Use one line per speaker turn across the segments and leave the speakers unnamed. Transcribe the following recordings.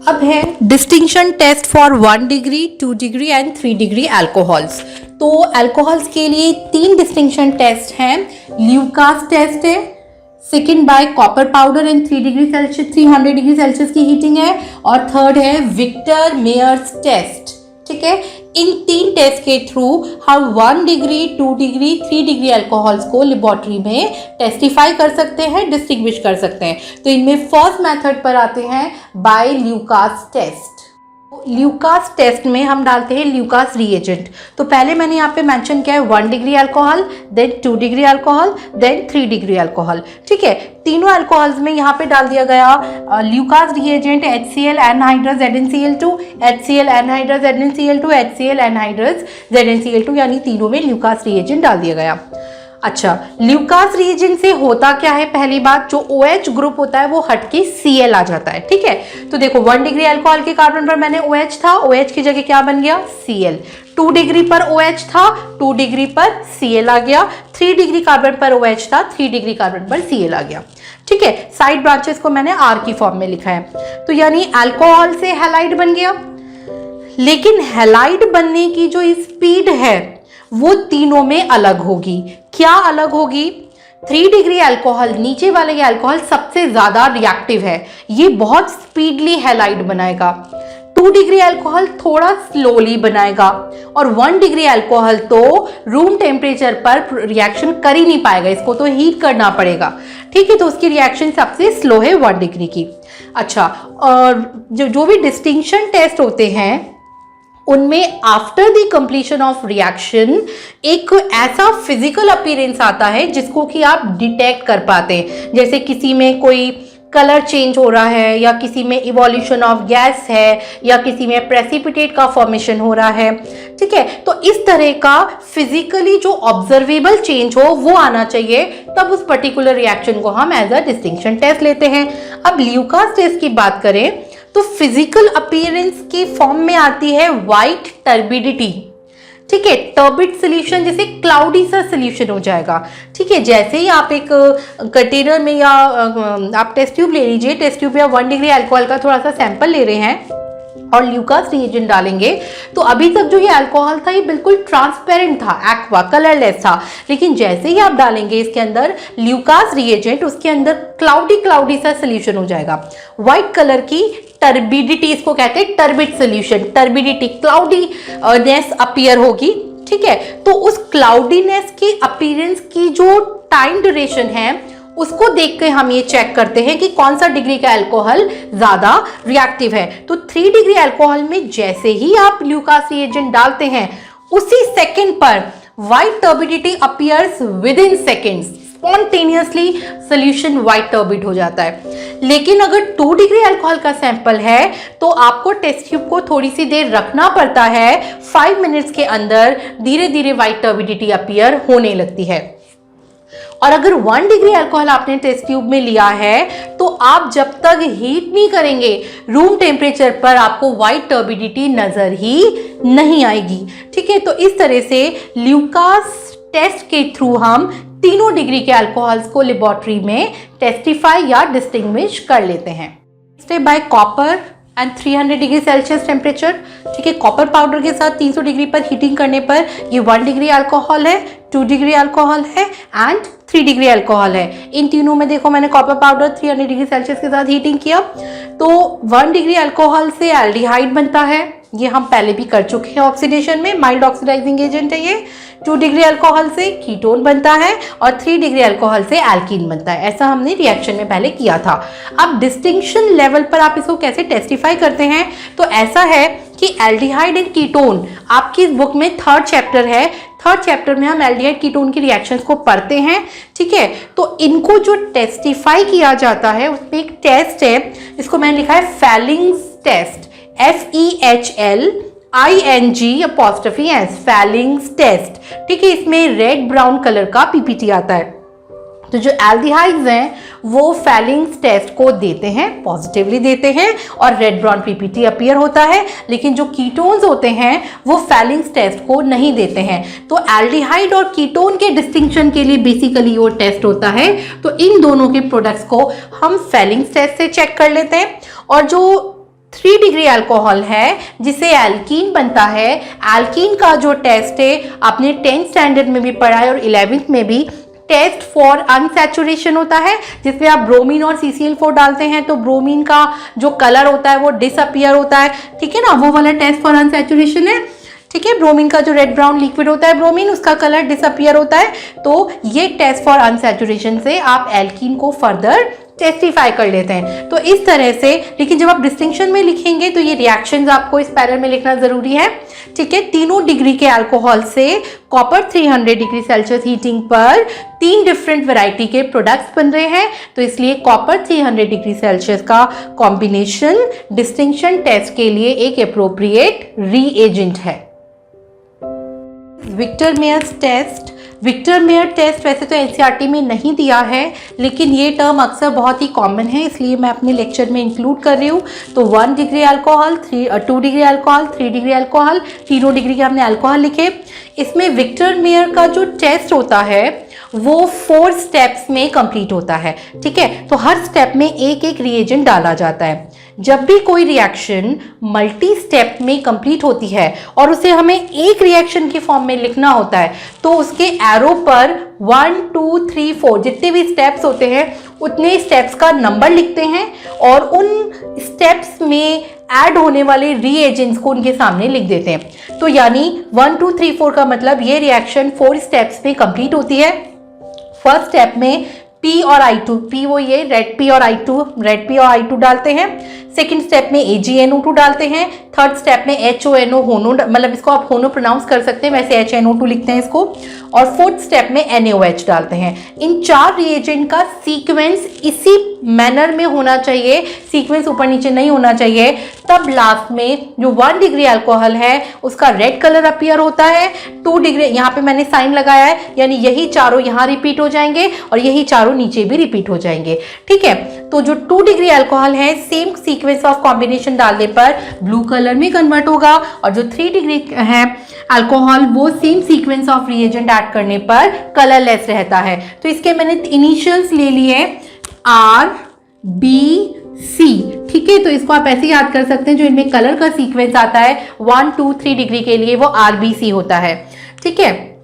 अब है distinction test for 1 degree 2 degree and 3 degree alcohols. तो अल्कोहल्स के लिए 3 डिस्टिंक्शन टेस्ट हैं। ल्यूकास टेस्ट है, second by copper powder in 3 degree Celsius 300 degree Celsius की हीटिंग है, और थर्ड है विक्टर मेयर्स टेस्ट। ठीक है, इन 3 टेस्ट के थ्रू हम 1 डिग्री 2 डिग्री 3 डिग्री अल्कोहल्स को लेबोरेटरी में टेस्टिफाई कर सकते हैं, डिस्टिंग्विश कर सकते हैं। तो इनमें फर्स्ट मेथड पर आते हैं by Lucas test. Lucas test में हम डालते हैं ल्यूकास रिएजेंट। तो पहले मैंने यहाँ पे मेंशन किया है 1 degree alcohol, then 2 degree alcohol, then 3 degree alcohol. ठीक है, तीनों अल्कोहल्स में यहाँ पे डाल दिया गया Lucas reagent HCl anhydrous ZnCl2, HCl anhydrous ZnCl2, HCl anhydrous ZnCl2, यानी तीनों में ल्यूकास रिएजेंट डाल दिया गया। अच्छा, ल्यूकास रिएजेंट से होता क्या है? पहली बात, जो OH ग्रुप होता है वो हट के Cl आ जाता है। ठीक है, तो देखो 1 डिग्री अल्कोहल के कार्बन पर मैंने OH था, OH की जगह क्या बन गया? Cl। 2 डिग्री पर OH था, 2 डिग्री पर Cl आ गया। 3 डिग्री कार्बन पर OH था, 3 डिग्री कार्बन पर Cl आ गया। ठीक है, साइड ब्रांचेस को मैंने R की फॉर्म में लिखा है। तो यानी अल्कोहल से हैलाइड बन गया, लेकिन हैलाइड बनने की जो स्पीड है वो तीनों में अलग होगी। क्या अलग होगी? 3 डिग्री अल्कोहल, नीचे वाले ये अल्कोहल सबसे ज्यादा रिएक्टिव है, ये बहुत स्पीडली हैलाइड बनाएगा। 2 डिग्री अल्कोहल थोड़ा स्लोली बनाएगा, और 1 डिग्री अल्कोहल तो रूम टेम्परेचर पर रिएक्शन कर ही नहीं पाएगा, इसको तो हीट करना पड़ेगा। ठीक है, तो उसकी रिएक्शन सबसे स्लो है 1 डिग्री की। अच्छा, और जो भी डिस्टिंक्शन टेस्ट होते हैं उनमें after the completion of reaction एक ऐसा फिजिकल अपीयरेंस आता है जिसको कि आप डिटेक्ट कर पाते हैं। जैसे किसी में कोई कलर चेंज हो रहा है, या किसी में इवोल्यूशन ऑफ गैस है, या किसी में प्रेसिपिटेट का फॉर्मेशन हो रहा है। ठीक है, तो इस तरह का फिजिकली जो ऑब्जर्वेबल चेंज हो वो आना चाहिए, तब उस पर्टिकुलर रिएक्शन को हम एज अ डिस्टिंक्शन टेस्ट लेते हैं। अब ल्यूकास टेस्ट की बात करें तो फिजिकल अपीयरेंस की फॉर्म में आती है व्हाइट टर्बिडिटी। ठीक है, टर्बिड सोल्यूशन जैसे क्लाउडी सा सोल्यूशन हो जाएगा। ठीक है, जैसे ही आप एक कंटेनर में या आप टेस्ट ट्यूब ले लीजिए, टेस्ट ट्यूब या 1 डिग्री अल्कोहल का थोड़ा सा सैंपल ले रहे हैं और ल्यूकास रिएजेंट डालेंगे, तो अभी तक जो ये अल्कोहल था ये बिल्कुल ट्रांसपेरेंट था, एक्वा कलरलेस था। लेकिन जैसे ही आप डालेंगे इसके अंदर ल्यूकास रिएजेंट, उसके अंदर क्लाउडी सा सोल्यूशन हो जाएगा। व्हाइट कलर की टर्बिडिटी, इसको कहते हैं turbid solution, turbidity cloudiness appear होगी। ठीक है, तो उस क्लाउडीनेस की अपीयरेंस की जो टाइम ड्यूरेशन है उसको देख के हम ये चेक करते हैं कि कौन सा डिग्री का अल्कोहल ज्यादा रिएक्टिव है। तो 3 डिग्री अल्कोहल में जैसे ही आप ल्यूकास रिएजेंट डालते हैं, उसी सेकंड पर white turbidity appears with in seconds, spontaneously solution white turbid हो जाता है। लेकिन अगर 2 डिग्री अल्कोहल का सैंपल है तो आपको टेस्ट ट्यूब को थोड़ी सी देर रखना पड़ता है। 5 मिनट्स के अंदर धीरे धीरे व्हाइट टर्बिडिटी अपीयर होने लगती है। और अगर 1 डिग्री अल्कोहल आपने टेस्ट ट्यूब में लिया है तो आप जब तक हीट नहीं करेंगे रूम टेम्परेचर पर आपको व्हाइट टर्बिडिटी नजर ही नहीं आएगी। ठीक है, तो इस तरह से ल्यूकास टेस्ट के थ्रू हम तीनों डिग्री के अल्कोहल्स को लेबोरेटरी में टेस्टिफाई या डिस्टिंग्विश कर लेते हैं। Step by copper and 300 degree Celsius temperature. ठीक है, कॉपर पाउडर के साथ 300 डिग्री पर हीटिंग करने पर ये 1 डिग्री अल्कोहल है, 2 डिग्री अल्कोहल है एंड 3 डिग्री अल्कोहल है। इन तीनों में देखो मैंने कॉपर पाउडर 300 डिग्री सेल्सियस के साथ हीटिंग किया, तो 1 डिग्री अल्कोहल से एल्डिहाइड बनता है, ये हम पहले भी कर चुके हैं ऑक्सीडेशन में, माइल्ड ऑक्सीडाइजिंग एजेंट है ये। 2 डिग्री अल्कोहल से कीटोन बनता है और 3 डिग्री अल्कोहल से एल्कीन बनता है। ऐसा हमने रिएक्शन में पहले किया था। अब डिस्टिंक्शन लेवल पर आप इसको कैसे टेस्टिफाई करते हैं? तो ऐसा है कि एल्डिहाइड एंड कीटोन आपकी बुक में 3rd चैप्टर है, 3rd चैप्टर में हम एल्डिहाइड कीटोन की रिएक्शंस को पढ़ते हैं। ठीक है, तो इनको जो टेस्टिफाई किया जाता है उसमें एक टेस्ट है, इसको मैंने लिखा है feelings test, FEHLING'(S), feelings test. ठीक है, इसमें रेड ब्राउन कलर का पीपीटी आता है। तो जो एल्डिहाइड्स हैं वो फैलिंग्स टेस्ट को देते हैं, पॉजिटिवली देते हैं, और रेड ब्राउन पीपीटी अपीयर होता है। लेकिन जो कीटोन्स होते हैं वो फैलिंग्स टेस्ट को नहीं देते हैं। तो एल्डिहाइड और कीटोन के डिस्टिंक्शन के लिए बेसिकली वो टेस्ट होता है। तो इन दोनों के प्रोडक्ट्स को हम फैलिंग्स टेस्ट से चेक कर लेते हैं। और जो 3 डिग्री अल्कोहल है जिसे एल्कीन बनता है। एल्कीन का जो टेस्ट है आपने 10th स्टैंडर्ड में भी पढ़ा है और 11th में भी, टेस्ट फॉर अनसैचुरेशन होता है, जिसमें आप ब्रोमीन और CCl4 डालते हैं तो ब्रोमीन का जो कलर होता है वो डिसअपियर होता है, ठीक है ना, वो वाला टेस्ट फॉर अनसैचुरेशन है। ठीक है, ब्रोमीन का जो रेड ब्राउन लिक्विड होता है ब्रोमीन, उसका कलर डिसअपियर होता है। तो ये टेस्ट फॉर अनसैचुरेशन से आप एल्कीन को फर्दर टेस्टिफाई कर लेते हैं। तो इस तरह से, लेकिन जब आप डिस्टिंक्शन में लिखेंगे तो ये रिएक्शंस आपको इस पैरल में लिखना जरूरी है। ठीक है, तीनों डिग्री के अल्कोहल से कॉपर 300 डिग्री सेल्सियस हीटिंग पर 3 डिफरेंट वैरायटी के प्रोडक्ट्स बन रहे हैं, तो इसलिए कॉपर 300 डिग्री सेल्सियस का कॉम्बिनेशन डिस्टिंक्शन टेस्ट के लिए एक एप्रोप्रिएट रीएजेंट है। Victor Meyers test, Victor Meyer test वैसे तो एनसीईआरटी में नहीं दिया है, लेकिन ये टर्म अक्सर बहुत ही कॉमन है, इसलिए मैं अपने लेक्चर में इंक्लूड कर रही हूँ। तो 1 degree alcohol, 2 degree alcohol, 3 degree alcohol, तीनों डिग्री के हमने अल्कोहल लिखे। इसमें विक्टर मेयर का जो टेस्ट होता है वो 4 स्टेप्स में कंप्लीट होता है। ठीक है, तो हर स्टेप में एक एक रिएजेंट डाला जाता है। जब भी कोई रिएक्शन मल्टी स्टेप में कंप्लीट होती है और उसे हमें एक रिएक्शन के फॉर्म में लिखना होता है, तो उसके एरो पर 1 2 3 4 जितने भी स्टेप्स होते हैं उतने स्टेप्स का नंबर लिखते हैं और उन स्टेप्स में ऐड होने वाले रीएजेंट्स को उनके सामने लिख देते हैं। तो यानी 1 2 3 4 का मतलब ये रिएक्शन 4 स्टेप्स में कंप्लीट होती है। फर्स्ट स्टेप में P और I2, P वो ये रेड P और I2 डालते हैं। सेकंड स्टेप में AgNO2 डालते हैं। थर्ड स्टेप में HONO, होनो, मतलब इसको आप होनो प्रोनाउंस कर सकते हैं, वैसे HNO2 लिखते हैं इसको। और फोर्थ स्टेप में NaOH डालते हैं। इन 4 रिएजेंट का सीक्वेंस इसी मैनर में होना चाहिए, सीक्वेंस ऊपर नीचे नहीं होना चाहिए। तब लास्ट में जो 1 डिग्री अल्कोहल है उसका रेड कलर अपीयर होता है। 2 डिग्री, यहाँ पे मैंने साइन लगाया है, यानी यही चारों यहाँ रिपीट हो जाएंगे और यही चारों नीचे भी रिपीट हो जाएंगे। ठीक है, तो जो 2 डिग्री अल्कोहल है सेम सीक्वेंस ऑफ कॉम्बिनेशन डालने पर ब्लू कलर में कन्वर्ट होगा, और जो 3 डिग्री है अल्कोहल वो same sequence of reagent add करने पर कलरलेस रहता है। तो इसके मैंने इनिशियल्स ले लिए RBC। ठीक है, तो इसको आप ऐसे याद कर सकते हैं, जो इनमें कलर का सीक्वेंस आता है 1 2 3 डिग्री के लिए वो RBC होता है। ठीक है,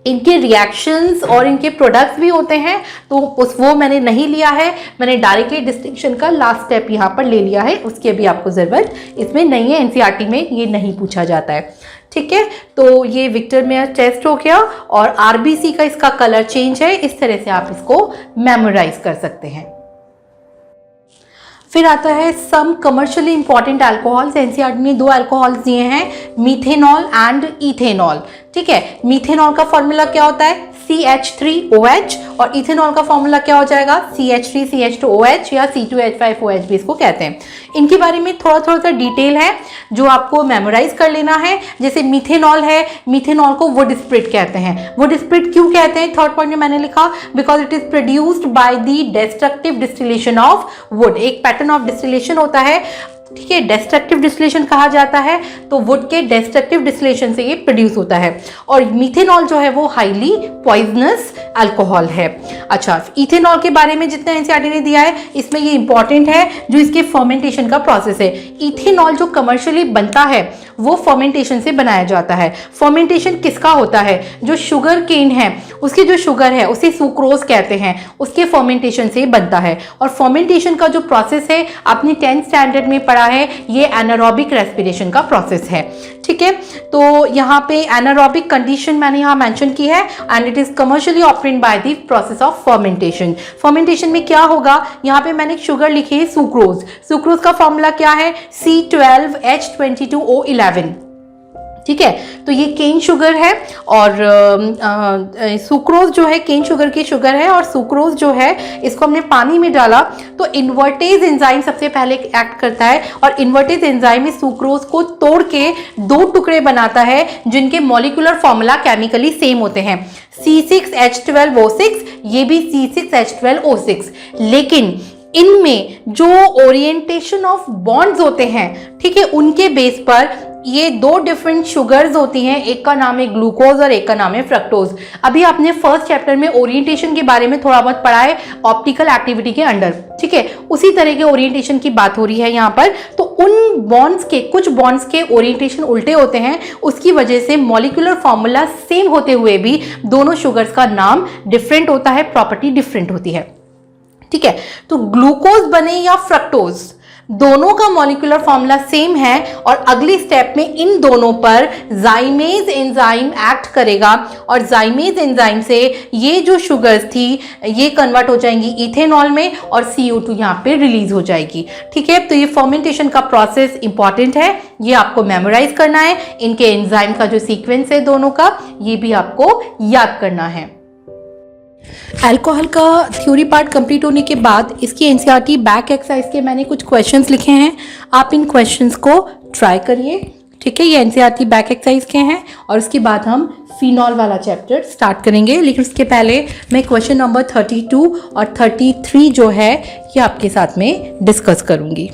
इनके रिएक्शंस और इनके प्रोडक्ट्स भी होते हैं, तो वो मैंने नहीं लिया है, मैंने डायरेक्टली डिस्टिंक्शन का लास्ट स्टेप यहाँ पर ले लिया है, उसकी अभी आपको ज़रूरत इसमें नहीं है, एनसीईआरटी में ये नहीं पूछा जाता है। ठीक है, तो ये विक्टर मेयर टेस्ट हो गया और आरबीसी का इसका कलर चेंज है, इस तरह से आप इसको मेमोराइज कर सकते हैं। फिर आता है सम कमर्शियली इंपॉर्टेंट अल्कोहल्स। एनसीईआरटी ने 2 अल्कोहल्स दिए हैं, मीथेनॉल एंड इथेनॉल। ठीक है, मीथेनॉल का फॉर्मूला क्या होता है CH3OH और इथेनॉल का फॉर्मूला क्या हो जाएगा CH3CH2OH या C2H5OH भी इसको कहते हैं। इनके बारे में थोड़ा थोड़ा सा डिटेल है जो आपको मेमोराइज कर लेना है। जैसे मीथेनॉल है, मीथेनॉल को वुड स्प्रिट कहते हैं। वुड स्प्रिट क्यों कहते हैं, थर्ड पॉइंट में मैंने लिखा, because it is produced by the destructive distillation of would. एक पैटर्न ऑफ डिस्टिलेशन होता है, ठीक है, डिस्ट्रक्टिव डिस्टिलेशन कहा जाता है, तो वुड के डिस्ट्रक्टिव डिस्टिलेशन से ये प्रोड्यूस होता है। और मीथेनॉल जो है वो हाईली पॉइजनस अल्कोहल है। अच्छा, इथेनॉल के बारे में जितना एनसीईआरटी ने दिया है इसमें ये इंपॉर्टेंट है जो इसके फर्मेंटेशन का प्रोसेस है। इथेनॉल जो कमर्शियली बनता है वो फर्मेंटेशन से बनाया जाता है। फर्मेंटेशन किसका होता है, जो शुगर केन है उसकी जो शुगर है उसे सुक्रोज कहते हैं, उसके फर्मेंटेशन से बनता है। और फर्मेंटेशन का जो प्रोसेस है आपने 10th स्टैंडर्ड में पढ़ा है, ये एनारोबिक रेस्पिरेशन का प्रोसेस है। ठीक है, तो यहाँ पे एनारोबिक कंडीशन मैंने यहाँ मेंशन की है and it is commercially operated by the process of fermentation. Fermentation में क्या होगा, यहाँ पे मैंने शुगर लिखी है सुक्रोज। सुक्रोज का फॉर्मूला क्या है C12H22O11। ठीक है, तो ये केन शुगर है और सुक्रोज जो है केन शुगर की शुगर है, और सुक्रोज जो है इसको हमने पानी में डाला तो इन्वर्टेज एंजाइम सबसे पहले एक्ट करता है, और इन्वर्टेज एंजाइम इस सुक्रोज को तोड़ के 2 टुकड़े बनाता है जिनके मॉलिक्यूलर फॉर्मूला केमिकली सेम होते हैं, C6H12O6, ये भी C6H12O6। लेकिन इनमें जो ओरिएंटेशन ऑफ बॉन्ड्स होते हैं, ठीक है, उनके बेस पर ये दो डिफरेंट शुगर्स होती हैं, एक का नाम है ग्लूकोज और एक का नाम है फ्रक्टोज। अभी आपने फर्स्ट चैप्टर में ओरिएंटेशन के बारे में थोड़ा बहुत पढ़ा है ऑप्टिकल एक्टिविटी के अंडर, ठीक है, उसी तरह के ओरिएंटेशन की बात हो रही है यहाँ पर। तो उन बॉन्ड्स के, कुछ बॉन्ड्स के ओरिएंटेशन उल्टे होते हैं, उसकी वजह से मॉलिक्यूलर फॉर्मूला सेम होते हुए भी दोनों शुगर्स का नाम डिफरेंट होता है, प्रॉपर्टी डिफरेंट होती है, ठीक है। तो ग्लूकोज बने या फ्रक्टोज, दोनों का मॉलिक्यूलर फॉर्मूला सेम है और अगली स्टेप में इन दोनों पर जाइमेज एंजाइम एक्ट करेगा और जाइमेज एंजाइम से ये जो शुगर्स थी ये कन्वर्ट हो जाएंगी इथेनॉल में और CO2 यहाँ पे रिलीज हो जाएगी, ठीक है। तो ये फर्मेंटेशन का प्रोसेस इंपॉर्टेंट है, ये आपको मेमोराइज करना है। इनके एंजाइम का जो सीक्वेंस है दोनों का, ये भी आपको याद करना है। अल्कोहल का थ्योरी पार्ट कंप्लीट होने के बाद इसकी एनसीईआरटी बैक एक्सरसाइज के मैंने कुछ क्वेश्चंस लिखे हैं, आप इन क्वेश्चंस को ट्राई करिए, ठीक है। ये एनसीईआरटी बैक एक्सरसाइज के हैं और उसके बाद हम फिनॉल वाला चैप्टर स्टार्ट करेंगे। लेकिन उसके पहले मैं क्वेश्चन नंबर 32 और 33 जो है ये आपके साथ में डिस्कस करूंगी।